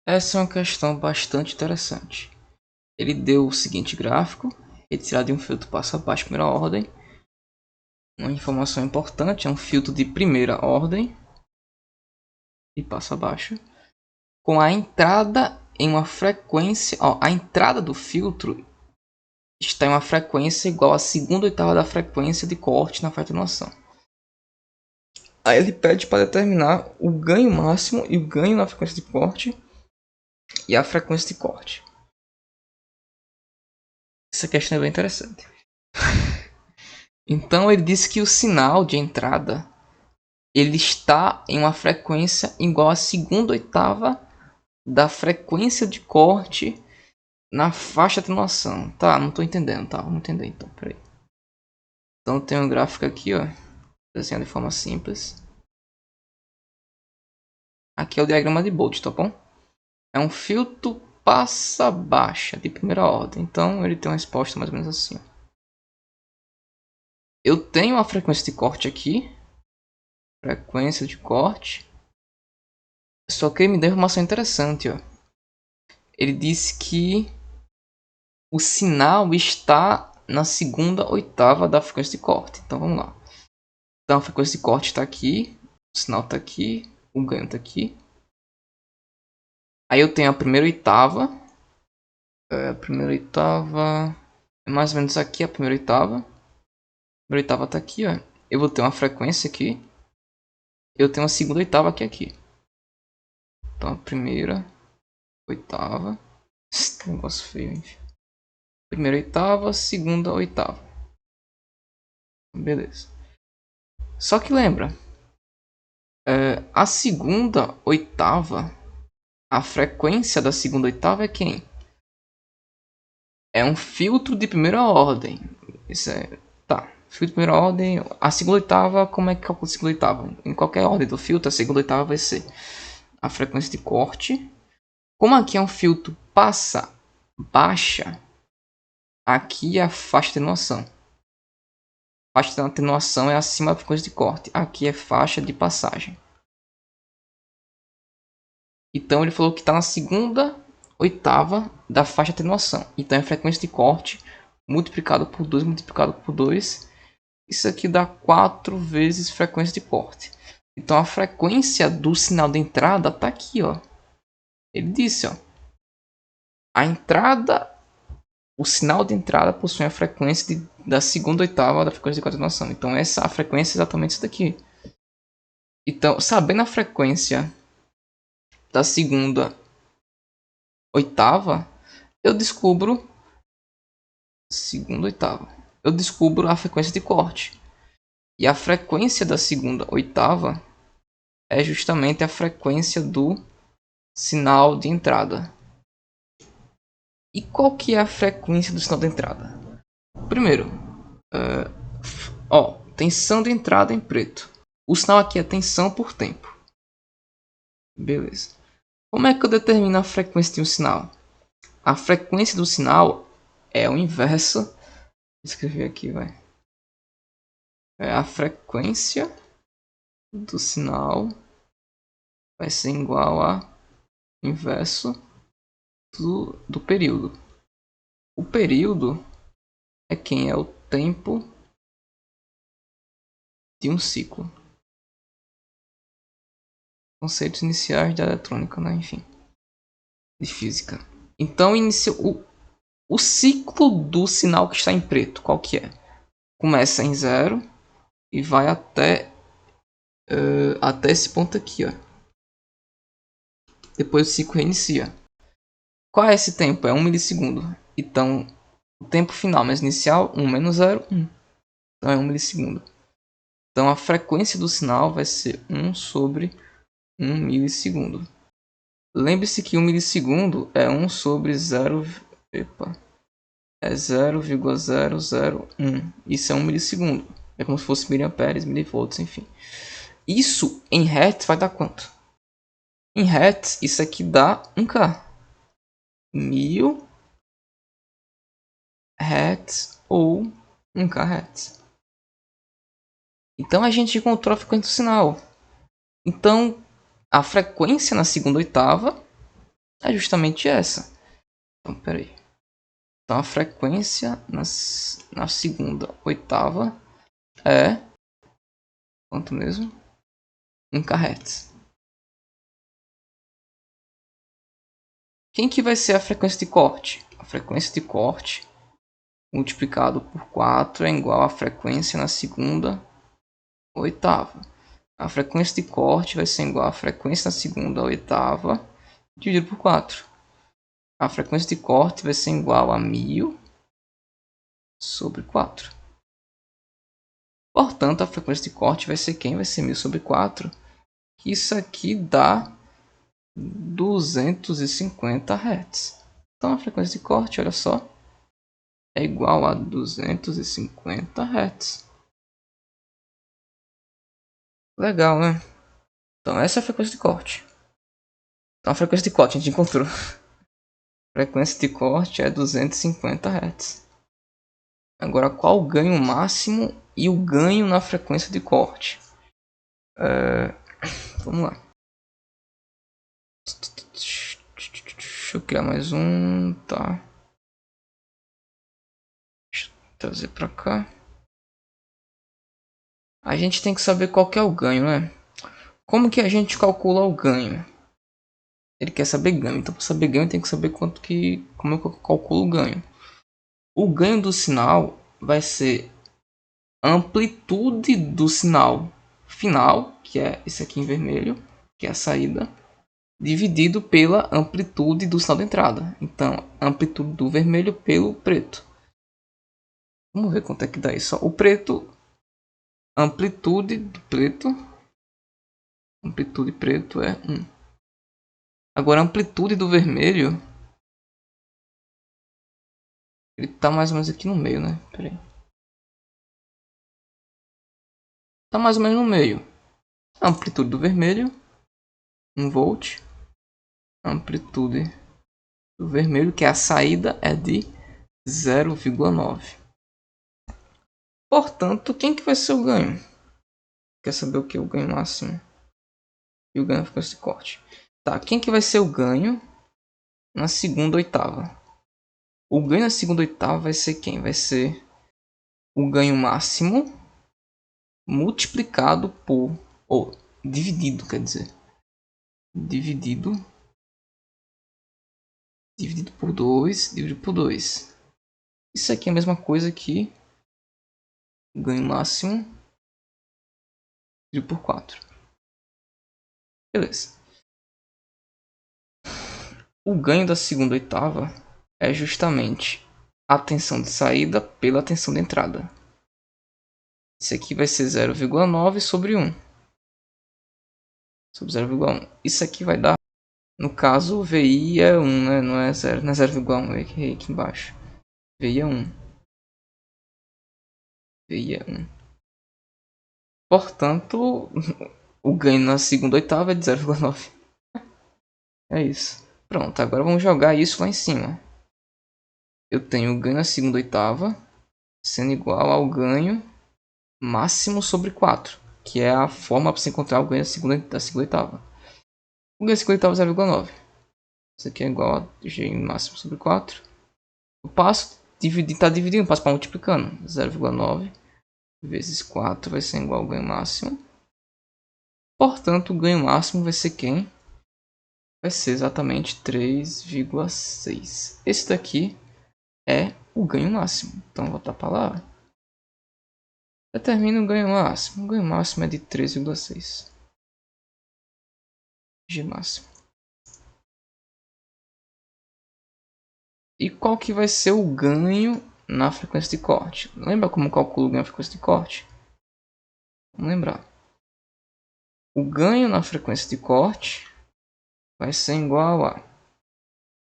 Essa é uma questão bastante interessante. Ele deu o seguinte gráfico, retirado de um filtro passo a passo primeira ordem. Uma informação importante, é um filtro de primeira ordem e passo abaixo, com a entrada em uma frequência, a entrada do filtro está em uma frequência igual à segunda oitava da frequência de corte na atenuação. Aí ele pede para determinar o ganho máximo e o ganho na frequência de corte e a frequência de corte. Essa questão é bem interessante. Então ele disse que o sinal de entrada ele está em uma frequência igual à segunda oitava da frequência de corte na faixa de atenuação. Tá, não estou entendendo, tá? Vamos entender então, peraí. Então tem um gráfico aqui, ó, desenhado de forma simples. Aqui é o diagrama de Bolt, tá bom? É um filtro passa baixa de primeira ordem, então ele tem uma resposta mais ou menos assim. Eu tenho a frequência de corte aqui, frequência de corte. Só que ele me deu uma informação interessante, ó. Ele disse que o sinal está na segunda oitava da frequência de corte. Então vamos lá. Então a frequência de corte está aqui, o sinal está aqui, o ganho está aqui. Aí eu tenho a primeira oitava. A primeira oitava é mais ou menos aqui a primeira oitava. A primeira oitava está aqui, ó. Eu vou ter uma frequência aqui. Eu tenho a segunda oitava aqui. Então a primeira oitava. Esse negócio feio, enfim. Primeira oitava, segunda oitava. Beleza. Só que lembra, a segunda oitava, a frequência da segunda oitava é quem? É um filtro de primeira ordem. Isso é. Tá. Filtro de primeira ordem. A segunda oitava, como é que calcula a segunda oitava? Em qualquer ordem do filtro, a segunda oitava vai ser a frequência de corte. Como aqui é um filtro passa baixa, aqui é a faixa de atenuação. A faixa de atenuação é acima da frequência de corte. Aqui é faixa de passagem. Então ele falou que está na segunda oitava da faixa de atenuação. Então é frequência de corte multiplicado por 2 multiplicado por 2. Isso aqui dá 4 vezes frequência de corte. Então a frequência do sinal de entrada está aqui, ó. Ele disse, ó, a entrada, o sinal de entrada possui a frequência da segunda oitava da frequência de atenuação. Então essa a frequência é exatamente isso daqui. Então, sabendo a frequência da segunda oitava, eu descubro segunda oitava. Eu descubro a frequência de corte. E a frequência da segunda oitava é justamente a frequência do sinal de entrada. E qual que é a frequência do sinal de entrada? Primeiro, tensão de entrada em preto. O sinal aqui é tensão por tempo. Beleza. Como é que eu determino a frequência de um sinal? A frequência do sinal é o inverso. Vou escrever aqui, vai. É a frequência do sinal vai ser igual a inverso do período. O período é quem é o tempo de um ciclo. Conceitos iniciais da eletrônica, né? Enfim, de física. Então, o ciclo do sinal que está em preto, qual que é? Começa em 0 e vai até esse ponto aqui, ó. Depois o ciclo reinicia. Qual é esse tempo? É 1 milissegundo. Então, o tempo final mais inicial, 1 menos 0, 1. Então é 1 milissegundo. Então a frequência do sinal vai ser 1 sobre 1 milissegundo. Lembre-se que 1 milissegundo é 1 sobre 0, é 0,001. Isso é 1 milissegundo. É como se fosse miliamperes, milivolts, enfim. Isso em hertz vai dar quanto? Em hertz, isso aqui dá 1K. 1000 hertz ou 1K hertz. Então a gente encontrou a frequência do sinal. Então a frequência na segunda oitava é justamente essa. Então, peraí. Então, a frequência na segunda oitava é... quanto mesmo? 1 kHz. Quem que vai ser a frequência de corte? A frequência de corte multiplicado por 4 é igual à frequência na segunda oitava. A frequência de corte vai ser igual à frequência na segunda oitava dividido por 4. A frequência de corte vai ser igual a 1000 sobre 4. Portanto, a frequência de corte vai ser quem? Vai ser 1000 sobre 4. Isso aqui dá 250 Hz. Então, a frequência de corte, olha só, é igual a 250 Hz. Legal, né? Então, essa é a frequência de corte. Então, a frequência de corte a gente encontrou. A frequência de corte é 250 Hz. Agora, qual o ganho máximo e o ganho na frequência de corte? Vamos lá. Deixa eu criar mais um, tá? Deixa eu trazer pra cá. A gente tem que saber qual que é o ganho, né? Como que a gente calcula o ganho? Ele quer saber ganho, então para saber ganho tem que saber como é que eu calculo o ganho. O ganho do sinal vai ser a amplitude do sinal final, que é esse aqui em vermelho, que é a saída, dividido pela amplitude do sinal de entrada. Então, a amplitude do vermelho pelo preto. Vamos ver quanto é que dá isso. O preto, amplitude do preto, amplitude preto é 1. Agora, a amplitude do vermelho, ele tá mais ou menos aqui no meio, né? Pera aí. Tá mais ou menos no meio. A amplitude do vermelho, 1 volt. A amplitude do vermelho, que é a saída, é de 0,9. Portanto, quem que vai ser o ganho? Quer saber o que? O ganho máximo e o ganho frequência de corte. Tá, quem que vai ser o ganho na segunda oitava? O ganho na segunda oitava vai ser quem? Vai ser o ganho máximo multiplicado por... ou dividido, quer dizer. Dividido por 2, dividido por 2. Isso aqui é a mesma coisa que ganho máximo dividido por 4. Beleza. O ganho da segunda oitava é justamente a tensão de saída pela tensão de entrada. Isso aqui vai ser 0,9 sobre 1. Sobre 0,1. Isso aqui vai dar, no caso, o VI é 1, né? Não é 0, não é 0,1, é aqui embaixo. VI é 1. VI é 1. Portanto, o ganho na segunda oitava é de 0,9. É isso. Pronto, agora vamos jogar isso lá em cima. Eu tenho o ganho na segunda oitava sendo igual ao ganho máximo sobre 4, que é a forma para se encontrar o ganho da segunda oitava. O ganho da segunda oitava é 0,9. Isso aqui é igual a g máximo sobre 4. Eu passo, está dividindo, passo para multiplicando. 0,9 vezes 4 vai ser igual ao ganho máximo. Portanto, o ganho máximo vai ser quem? Vai ser exatamente 3,6. Esse daqui é o ganho máximo. Então, vou voltar para lá. Determina o ganho máximo. O ganho máximo é de 3,6. G máximo. E qual que vai ser o ganho na frequência de corte? Lembra como calculo o ganho na frequência de corte? Vamos lembrar. O ganho na frequência de corte vai ser igual a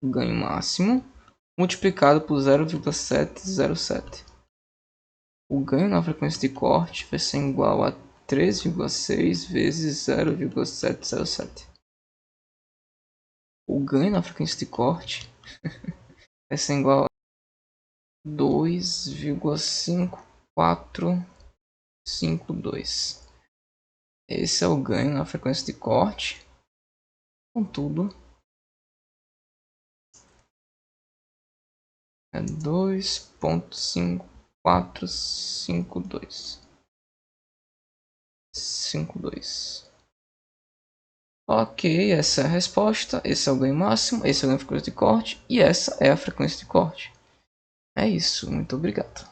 o ganho máximo multiplicado por 0,707. O ganho na frequência de corte vai ser igual a 3,6 vezes 0,707. O ganho na frequência de corte vai ser igual a 2,5452. Esse é o ganho na frequência de corte. Contudo, É 2.5452. 52. Ok, essa é a resposta. Esse é o ganho máximo. Esse é o ganho de frequência de corte. E essa é a frequência de corte. É isso. Muito obrigado.